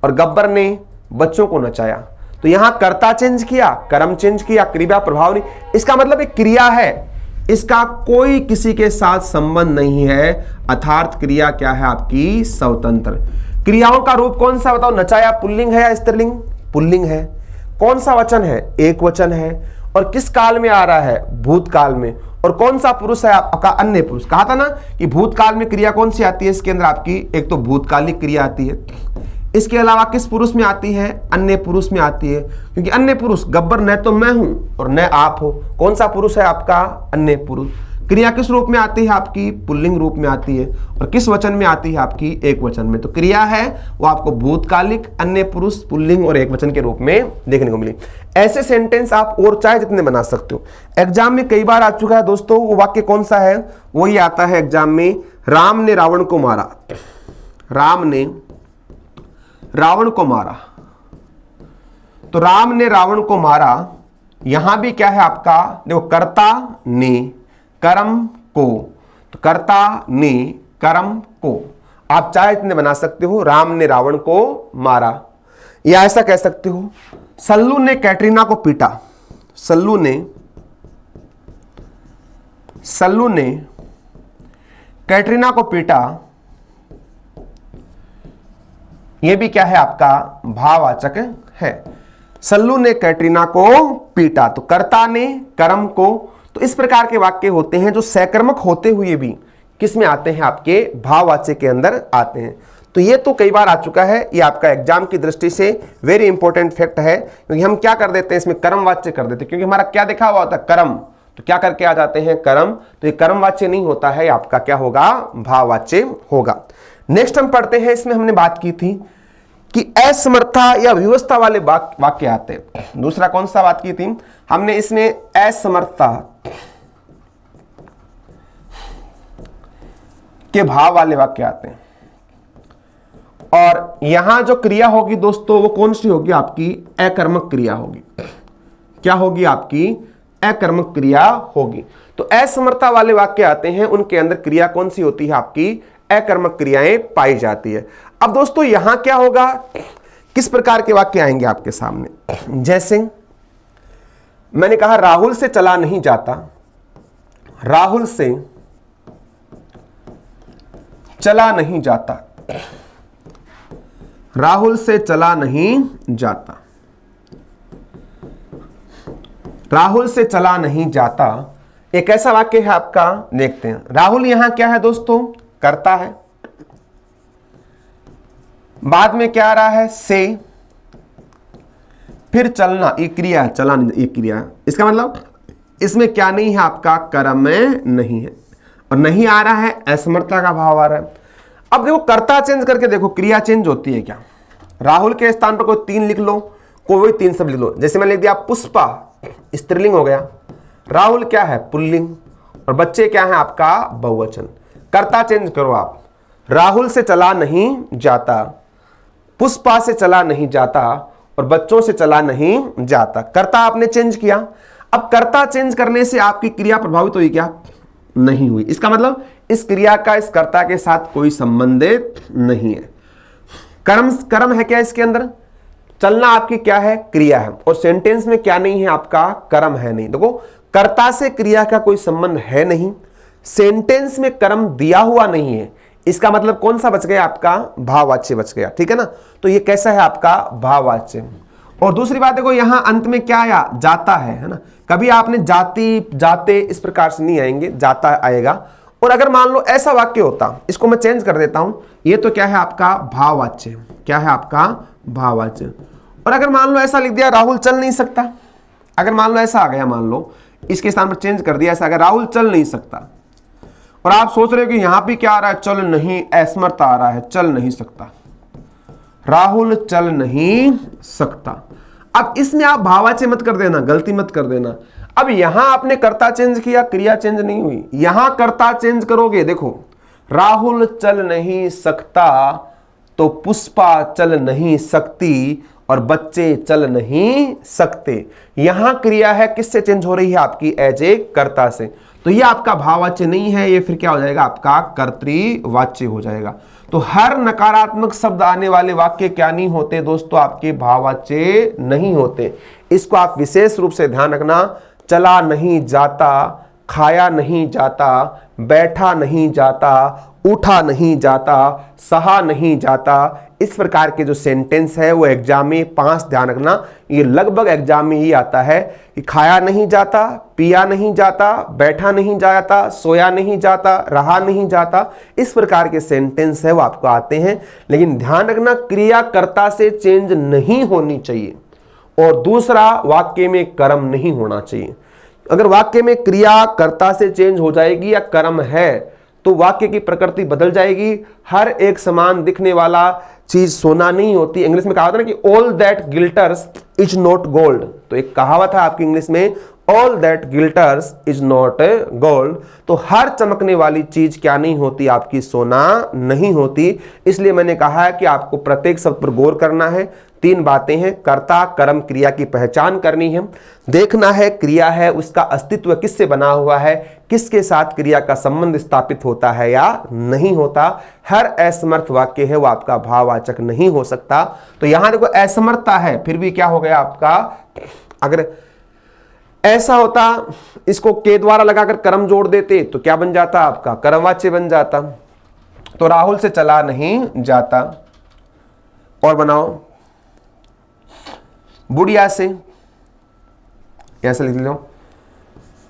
और गब्बर ने बच्चों को नचाया। तो यहां कर्ता चेंज किया, कर्म चेंज किया, क्रिया प्रभाव नहीं। इसका मतलब एक क्रिया है, इसका कोई किसी के साथ संबंध नहीं है, अर्थात क्रिया क्या है? आपकी स्वतंत्र। क्रियाओं का रूप कौन सा बताओ? नचाया पुल्लिंग है या स्त्रीलिंग? पुल्लिंग है। कौन सा वचन है? एक वचन है। और किस काल में आ रहा है? भूतकाल में। और कौन सा पुरुष है? आपका अन्य पुरुष। कहा था ना कि भूतकाल में क्रिया कौन सी आती है? इसके अंदर आपकी एक तो भूतकालिक क्रिया आती है, इसके अलावा किस पुरुष में आती है? अन्य पुरुष में आती है, क्योंकि अन्य पुरुष गब्बर न तो मैं हूं और न आप हो। कौन सा पुरुष है? आपका अन्य पुरुष। क्रिया किस रूप में आती है? आपकी पुल्लिंग रूप में आती है। और किस वचन में आती है? आपकी एक वचन में। तो क्रिया है वो आपको भूतकालिक, अन्य पुरुष, पुल्लिंग और एक वचन के रूप में देखने को मिली। ऐसे सेंटेंस आप और चाहे जितने बना सकते हो। एग्जाम में कई बार आ चुका है दोस्तों, वो वाक्य कौन सा है? वही आता है एग्जाम में, राम ने रावण को मारा। राम ने रावण को मारा, तो राम ने रावण को मारा। यहां भी क्या है आपका? देखो, कर्ता ने कर्म को, तो कर्ता ने कर्म को आप चाहे इतने बना सकते हो। राम ने रावण को मारा, या ऐसा कह सकते हो सल्लू ने कैटरीना को पीटा। सल्लू ने कैटरीना को पीटा। यह भी क्या है? आपका भाववाचक है। सल्लू ने कैटरीना को पीटा, तो कर्ता ने कर्म को। तो इस प्रकार के वाक्य होते हैं जो सकर्मक होते हुए भी किस में आते हैं? आपके भाववाच्य के अंदर आते हैं। तो ये तो कई बार आ चुका है, ये आपका एग्जाम की दृष्टि से वेरी इंपॉर्टेंट फैक्ट है, क्योंकि हम क्या कर देते हैं इसमें? कर्मवाच्य कर देते हैं, क्योंकि हमारा क्या देखा हुआ होता है? कर्म। तो क्या करके आ जाते हैं? कर्म। तो ये कर्मवाच्य नहीं होता है, आपका क्या होगा? भाववाच्य होगा। नेक्स्ट हम पढ़ते हैं, इसमें हमने बात की थी कि असमर्था या विवशता वाले वाक्य आते हैं। दूसरा कौन सा बात की थी हमने? इसमें असमर्था के भाव वाले वाक्य आते हैं। और यहां जो क्रिया होगी दोस्तों वो कौन सी होगी? आपकी अकर्मक क्रिया होगी। क्या होगी? आपकी अकर्मक क्रिया होगी। तो असमर्था वाले वाक्य आते हैं, उनके अंदर क्रिया कौन सी होती है? आपकी अकर्मक क्रियाएं पाई जाती है। अब दोस्तों यहां क्या होगा? किस प्रकार के वाक्य आएंगे आपके सामने? जैसे मैंने कहा राहुल से चला नहीं जाता, राहुल से चला नहीं जाता, राहुल से चला नहीं जाता, राहुल से चला नहीं जाता। एक ऐसा वाक्य है आपका, देखते हैं। राहुल यहां क्या है दोस्तों, कर्ता है। बाद में क्या आ रहा है, से, फिर चलना, ये क्रिया है, चला ये क्रिया है। इसका मतलब इसमें क्या नहीं है आपका, कर्म में नहीं है, और नहीं आ रहा है, असमर्थता का भाव आ रहा है। अब देखो कर्ता चेंज करके देखो, क्रिया चेंज होती है क्या। राहुल के स्थान पर कोई 3 लिख लो, कोई 3 शब्द लिख लो। जैसे मैंने लिख दिया पुष्पा, स्त्रीलिंग हो गया, राहुल क्या है, पुल्लिंग, और बच्चे क्या है आपका, बहुवचन। कर्ता चेंज करो आप, राहुल से चला नहीं जाता, पुष्पा से चला नहीं जाता, और बच्चों से चला नहीं जाता। कर्ता आपने चेंज किया। अब कर्ता चेंज करने से आपकी क्रिया प्रभावित हुई क्या, नहीं हुई। इसका मतलब इस क्रिया का इस कर्ता के साथ कोई संबंध नहीं है। कर्म है क्या इसके अंदर, चलना आपकी क्या है, क्रिया है, और सेंटेंस में क्या नहीं है आपका, कर्म है नहीं। देखो कर्ता से क्रिया का कोई संबंध है नहीं, सेंटेंस में कर्म दिया हुआ नहीं है, इसका मतलब कौन सा बच गया आपका, भाववाच्य बच गया, ठीक है ना। तो ये कैसा है आपका, भाववाच्य। और दूसरी बात देखो, यहां अंत में क्या आया, जाता है ना। कभी आपने जाती जाते इस प्रकार से नहीं आएंगे, जाता आएगा। और अगर मान लो ऐसा वाक्य होता, इसको मैं चेंज कर देता हूं, ये तो क्या है आपका, भाववाच्य, क्या है आपका, भाववाच्य। और अगर मान लो ऐसा लिख दिया, राहुल चल नहीं सकता, अगर मान लो ऐसा आ गया, मान लो इसके स्थान पर चेंज कर दिया ऐसा, अगर राहुल चल नहीं सकता, और आप सोच रहे हो कि यहां भी क्या आ रहा है, चल नहीं, असमर्थ आ रहा है, चल नहीं सकता, राहुल चल नहीं सकता। अब इसमें आप भाववाच्य मत कर देना, गलती मत कर देना। अब यहां आपने कर्ता चेंज किया, क्रिया चेंज नहीं हुई। यहां कर्ता चेंज करोगे, देखो राहुल चल नहीं सकता तो पुष्पा चल नहीं सकती, और बच्चे चल नहीं सकते। यहां क्रिया है किससे चेंज हो रही है आपकी, एज ए कर्ता से। तो ये आपका भाववाच्य नहीं है, ये फिर क्या हो जाएगा आपका, कर्तृवाच्य हो जाएगा। तो हर नकारात्मक शब्द आने वाले वाक्य क्या नहीं होते दोस्तों, आपके भाववाच्य नहीं होते। इसको आप विशेष रूप से ध्यान रखना। चला नहीं जाता, खाया नहीं जाता, बैठा नहीं जाता, उठा नहीं जाता, सहा नहीं जाता, इस प्रकार के जो सेंटेंस है वो एग्जाम में 5 ध्यान रखना। ये लगभग एग्जाम में ही आता है कि खाया नहीं जाता, पिया नहीं जाता, बैठा नहीं जाता, सोया नहीं जाता, रहा नहीं जाता, इस प्रकार के सेंटेंस है वो आपको आते हैं। लेकिन ध्यान रखना, क्रिया कर्ता से चेंज नहीं होनी चाहिए, और दूसरा वाक्य में कर्म नहीं होना चाहिए। अगर वाक्य में क्रिया कर्ता से चेंज हो जाएगी या कर्म है तो वाक्य की प्रकृति बदल जाएगी। हर एक समान दिखने वाला चीज सोना नहीं होती। इंग्लिश में कहा था ना कि all that glitters is not gold. तो एक कहावत है आपकी इंग्लिश में, all that glitters is not gold. तो हर चमकने वाली चीज क्या नहीं होती आपकी, सोना नहीं होती। इसलिए मैंने कहा है कि आपको प्रत्येक शब्द पर गौर करना है। 3 बातें हैं, कर्ता कर्म क्रिया की पहचान करनी है, देखना है क्रिया है उसका अस्तित्व किससे बना हुआ है, किसके साथ क्रिया का संबंध स्थापित होता है या नहीं होता। हर असमर्थ वाक्य है वो आपका भाववाचक नहीं हो सकता। तो यहां देखो असमर्थता है, फिर भी क्या हो गया आपका, अगर ऐसा होता इसको के द्वारा लगाकर कर्म जोड़ देते तो क्या बन जाता आपका, कर्मवाच्य बन जाता। तो राहुल से चला नहीं जाता, और बनाओ बुढ़िया से, ऐसा लिख लो,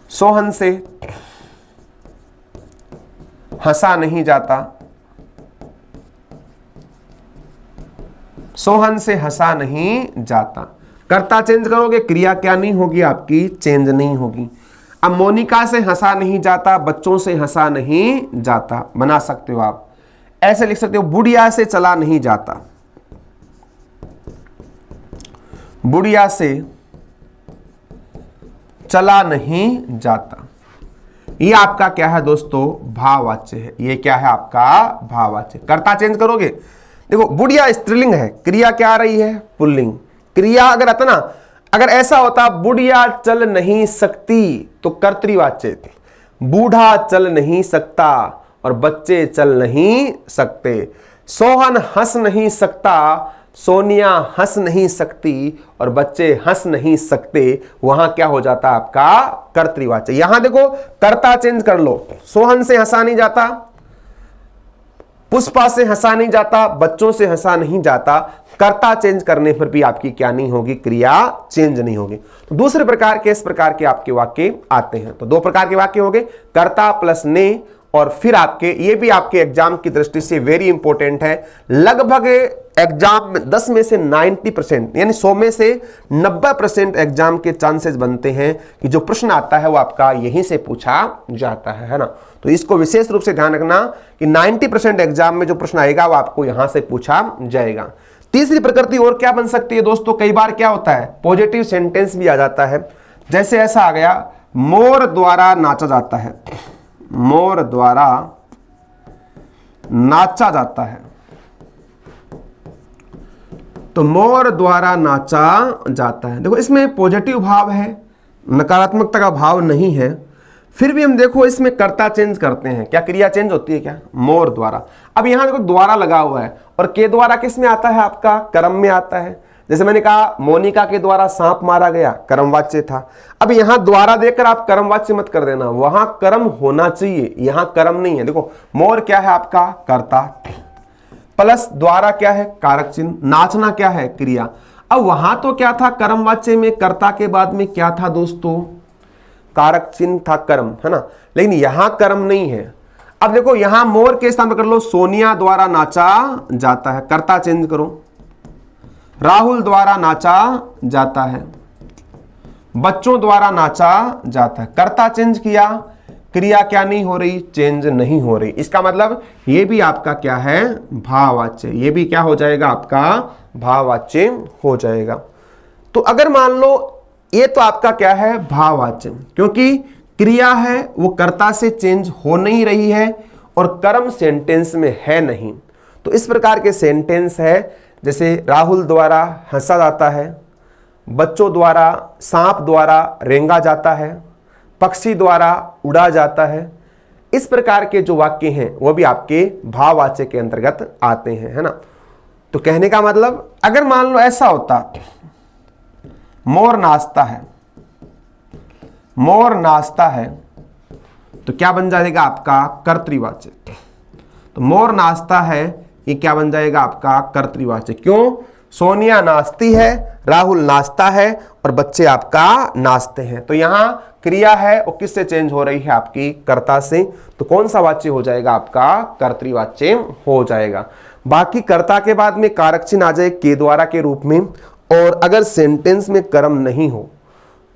सोहन से हंसा नहीं जाता, सोहन से हंसा नहीं जाता। कर्ता चेंज करोगे, क्रिया क्या नहीं होगी आपकी, चेंज नहीं होगी। अब मोनिका से हंसा नहीं जाता, बच्चों से हंसा नहीं जाता, बना सकते हो आप। ऐसे लिख सकते हो, बुढ़िया से चला नहीं जाता, बुढ़िया से चला नहीं जाता। ये आपका क्या है दोस्तों, भाववाच्य है। ये क्या है आपका, भाववाच्य। कर्ता चेंज करोगे, देखो बुढ़िया स्त्रीलिंग है, क्रिया क्या आ रही है, पुल्लिंग। क्रिया अगर आता ना, अगर ऐसा होता बुढ़िया चल नहीं सकती तो कर्तृवाच्य थी, बूढ़ा चल नहीं सकता और बच्चे चल नहीं सकते। सोहन हंस नहीं सकता, सोनिया हंस नहीं सकती और बच्चे हंस नहीं सकते, वहां क्या हो जाता आपका, कर्तृवाच्य। यहां देखो कर्ता चेंज कर लो, सोहन से हंसा नहीं जाता, पुष्पा से हंसा नहीं जाता, बच्चों से हंसा नहीं जाता, कर्ता चेंज करने पर भी आपकी क्या नहीं होगी, क्रिया चेंज नहीं होगी। तो दूसरे प्रकार के इस प्रकार के आपके वाक्य आते हैं। तो दो प्रकार के वाक्य हो गए, कर्ता प्लस ने, और फिर आपके ये भी आपके एग्जाम की दृष्टि से वेरी इंपॉर्टेंट है। लगभग एग्जाम में 10 में से 90% यानी 100 में से 90% एग्जाम के चांसेस बनते हैं कि जो प्रश्न आता है वो आपका यहीं से पूछा जाता है ना। तो इसको विशेष रूप से ध्यान रखना कि 90% एग्जाम में जो प्रश्न आएगा वो आपको यहां से पूछा जाएगा। तीसरी प्रकृति और क्या बन सकती है दोस्तों, कई बार क्या होता है पॉजिटिव सेंटेंस भी आ जाता है। जैसे ऐसा आ गया, मोर द्वारा नाचा जाता है, मोर द्वारा नाचा जाता है। तो मोर द्वारा नाचा जाता है, देखो इसमें पॉजिटिव भाव है, नकारात्मकता का भाव नहीं है। फिर भी हम देखो इसमें कर्ता चेंज करते हैं, क्या क्रिया चेंज होती है क्या, मोर द्वारा। अब यहां देखो द्वारा लगा हुआ है, और के द्वारा किस में आता है, आपका कर्म में आता है। जैसे मैंने कहा मोनिका के द्वारा सांप मारा गया, कर्मवाच्य था। अब यहां द्वारा देकर आप कर्मवाच्य मत कर देना, वहां कर्म होना चाहिए, यहां कर्म नहीं है। देखो मोर क्या है आपका कर्ता, प्लस द्वारा क्या है कारक चिन्ह, नाचना क्या है क्रिया। अब वहां तो क्या था कर्मवाच्य में, कर्ता के बाद में क्या था दोस्तों, कारक चिन्ह था कर्म, है ना। लेकिन यहां कर्म नहीं है। अब देखो यहां मोर के स्थान पर कर लो, सोनिया द्वारा नाचा जाता है, कर्ता चेंज करो। राहुल द्वारा नाचा जाता है, बच्चों द्वारा नाचा जाता है, कर्ता चेंज किया, क्रिया क्या नहीं हो रही, चेंज नहीं हो रही। इसका मतलब ये भी आपका क्या है भाववाच्य, ये भी क्या हो जाएगा आपका भाववाच्य हो जाएगा। तो अगर मान लो ये तो आपका क्या है भाववाच्य, क्योंकि क्रिया है वो कर्ता से चेंज हो नहीं रही है और कर्म सेंटेंस में है नहीं। तो इस प्रकार के सेंटेंस है, जैसे राहुल द्वारा हंसा जाता है, बच्चों द्वारा, सांप द्वारा रेंगा जाता है, पक्षी द्वारा उड़ा जाता है। इस प्रकार के जो वाक्य हैं वो भी आपके भाववाच्य के अंतर्गत आते हैं, है ना। तो कहने का मतलब अगर मान लो ऐसा होता, मोर नाचता है, मोर नाचता है, तो क्या बन जाएगा आपका कर्तृवाच्य। तो मोर नाचता है ये क्या बन जाएगा आपका कर्तृवाच्य। क्यों, सोनिया नाचती है, राहुल नाचता है और बच्चे आपका नाचते हैं। तो यहां क्रिया है वो किससे चेंज हो रही है, आपकी कर्ता से। तो कौन सा वाच्य हो जाएगा आपका कर्तृवाच्य हो जाएगा। बाकी कर्ता के बाद में कारक चिन्ह आ जाए के द्वारा के रूप में, और अगर सेंटेंस में कर्म नहीं हो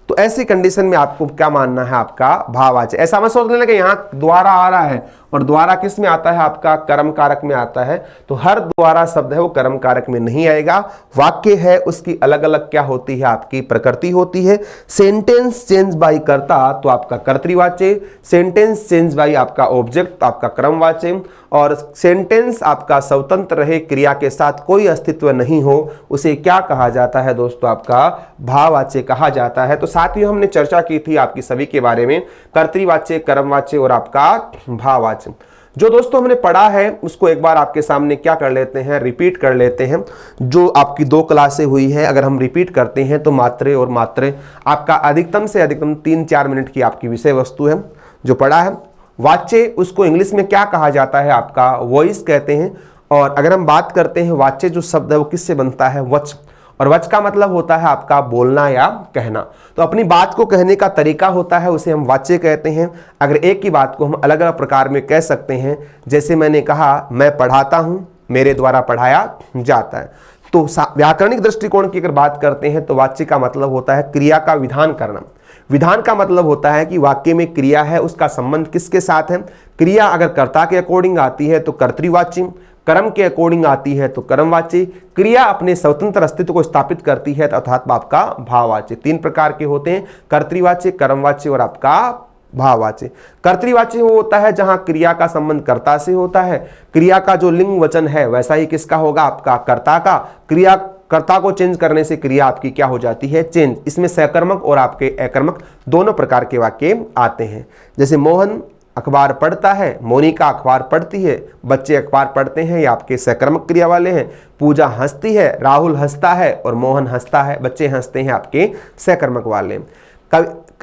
तो ऐसी कंडीशन में आपको क्या मानना है, आपका भाववाच्य। ऐसा मत सोच लेना कि यहां द्वारा आ रहा है और द्वारा किस में आता है, आपका कर्म कारक में आता है। तो हर द्वारा शब्द है वो कर्म कारक में नहीं आएगा। वाक्य है उसकी अलग अलग क्या होती है, आपकी प्रकृति होती है। सेंटेंस चेंज बाय कर्ता तो आपका कर्तृवाच्य, सेंटेंस चेंज बाय आपका ऑब्जेक्ट आपका क्रमवाच्य, और सेंटेंस आपका स्वतंत्र रहे, क्रिया के साथ कोई अस्तित्व नहीं हो, उसे क्या कहा जाता है दोस्तों, आपका भाववाच्य कहा जाता है। तो साथ ही हमने चर्चा की थी आपकी सभी के बारे में, कर्तृवाच्य, कर्मवाच्य और आपका भाववाच्य। जो दोस्तों हमने पढ़ा है उसको एक बार आपके सामने क्या कर लेते हैं, रिपीट कर लेते हैं। जो आपकी 2 क्लासें हुई है अगर हम रिपीट करते हैं तो मात्रे और मात्रे आपका अधिकतम से अधिकतम 3-4 मिनट की आपकी विषय वस्तु है। जो पढ़ा है वाच्य उसको इंग्लिश में क्या कहा जाता है, आपका वॉइस कहते हैं। और अगर हम बात करते हैं वाच्य जो शब्द है वो किससे बनता है, वच, और वच का मतलब होता है आपका बोलना या कहना। तो अपनी बात को कहने का तरीका होता है उसे हम वाच्य कहते हैं। अगर एक ही बात को हम अलग अलग प्रकार में कह सकते हैं, जैसे मैंने कहा मैं पढ़ाता हूं, मेरे द्वारा पढ़ाया जाता है। तो व्याकरणिक दृष्टिकोण की अगर बात करते हैं तो वाच्य का मतलब होता है क्रिया का विधान करना। विधान का मतलब होता है कि वाक्य में क्रिया है उसका संबंध किसके साथ है। क्रिया अगर कर्ता के अकॉर्डिंग आती है तो कर्तृवाच्य, कर्म के अकॉर्डिंग आती है तो कर्मवाच्य, क्रिया अपने स्वतंत्र अस्तित्व को स्थापित करती है अर्थात आपका भाववाच्य। 3 प्रकार के होते हैं, कर्तृवाच्य, कर्मवाच्य और आपका भाववाच्य। कर्तृवाच्य वो होता है जहां क्रिया का संबंध कर्ता से होता है, क्रिया का जो लिंग वचन है वैसा ही किसका होगा, आपका कर्ता का। क्रिया कर्ता को चेंज करने से क्रिया आपकी क्या हो जाती है, चेंज। इसमें सकर्मक और आपके अकर्मक दोनों प्रकार के वाक्य आते हैं। जैसे मोहन अखबार पढ़ता है, मोनिका अखबार पढ़ती है, बच्चे अखबार पढ़ते हैं, ये आपके सकर्मक क्रिया वाले हैं। पूजा हंसती है, राहुल हंसता है और मोहन हंसता है, बच्चे हंसते हैं, आपके सकर्मक वाले।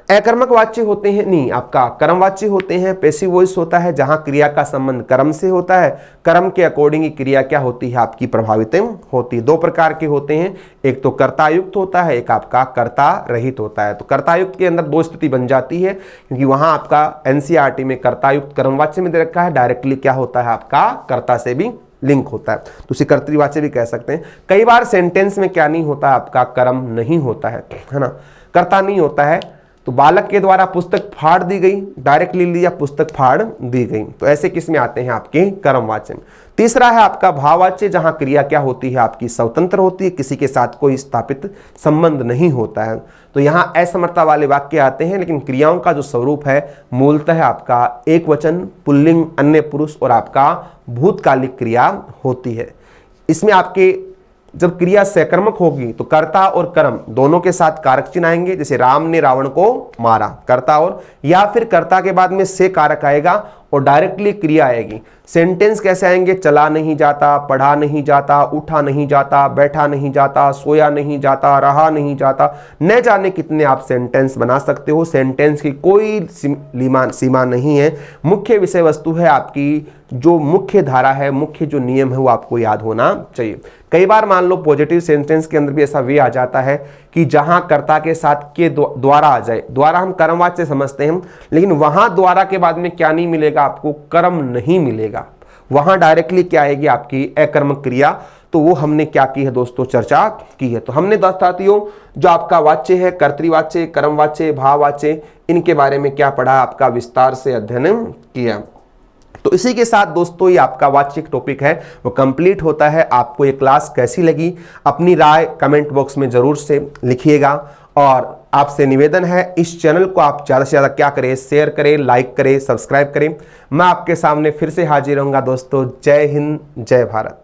अकर्मक वाच्य होते हैं, नहीं आपका कर्मवाच्य होते हैं। पैसिव वॉइस होता है जहां क्रिया का संबंध कर्म से होता है, कर्म के अकॉर्डिंग ही क्रिया क्या होती है आपकी प्रभावित होती है। दो प्रकार के होते हैं, एक तो कर्तायुक्त होता है, एक आपका कर्ता रहित होता है। तो कर्तायुक्त के अंदर दो स्थिति बन जाती है, क्योंकि वहां आपका एनसीईआरटी में कर्तायुक्त कर्मवाच्य में दे रखा है, डायरेक्टली क्या होता है आपका कर्ता से भी लिंक होता है, तो उसे कर्तृवाच्य भी कह सकते हैं। कई बार सेंटेंस में क्या नहीं होता आपका कर्म नहीं होता है ना, कर्ता नहीं होता है। तो बालक के द्वारा पुस्तक फाड़ दी गई, डायरेक्टली लिया पुस्तक फाड़ दी गई, तो ऐसे किस में आते हैं आपके कर्मवाच्य में। तीसरा है आपका भाववाच्य, जहां क्रिया क्या होती है आपकी स्वतंत्र होती है, किसी के साथ कोई स्थापित संबंध नहीं होता है। तो यहां असमर्थता वाले वाक्य आते हैं, लेकिन क्रियाओं का जो स्वरूप है मूलतः आपका एक वचन, पुल्लिंग, अन्य पुरुष और आपका भूतकालिक क्रिया होती है। इसमें आपके जब क्रिया सकर्मक होगी तो कर्ता और कर्म दोनों के साथ कारक चिन्ह आएंगे, जैसे राम ने रावण को मारा, कर्ता और, या फिर कर्ता के बाद में से कारक आएगा और डायरेक्टली क्रिया आएगी। सेंटेंस कैसे आएंगे, चला नहीं जाता, पढ़ा नहीं जाता, उठा नहीं जाता, बैठा नहीं जाता, सोया नहीं जाता, रहा नहीं जाता, न जाने कितने आप सेंटेंस बना सकते हो। सेंटेंस की कोई सीमा नहीं है। मुख्य विषय वस्तु है आपकी, जो मुख्य धारा है, मुख्य जो नियम है वो आपको याद होना चाहिए। कई बार मान लो पॉजिटिव सेंटेंस के अंदर भी ऐसा वे आ जाता है कि जहां कर्ता के साथ के द्वारा आ जाए, द्वारा हम कर्मवाच्य समझते हैं, लेकिन वहां द्वारा के बाद में क्या नहीं मिलेगा आपको, कर्म नहीं मिलेगा, वहां डायरेक्टली क्या आएगी आपकी अकर्मक क्रिया। तो वो हमने क्या की है दोस्तों, चर्चा की है। तो हमने साथियों जो आपका वाच्य है, कर्तृवाच्य, कर्मवाच्य, भाववाच्य, इनके बारे में क्या पढ़ा, आपका विस्तार से अध्ययन किया। तो इसी के साथ दोस्तों ये आपका वाचिक टॉपिक है वो कंप्लीट होता है। आपको ये क्लास कैसी लगी अपनी राय कमेंट बॉक्स में जरूर से लिखिएगा, और आपसे निवेदन है इस चैनल को आप ज़्यादा से ज़्यादा क्या करें, शेयर करें, लाइक करें, सब्सक्राइब करें। मैं आपके सामने फिर से हाजिर रहूँगा दोस्तों। जय हिंद, जय भारत।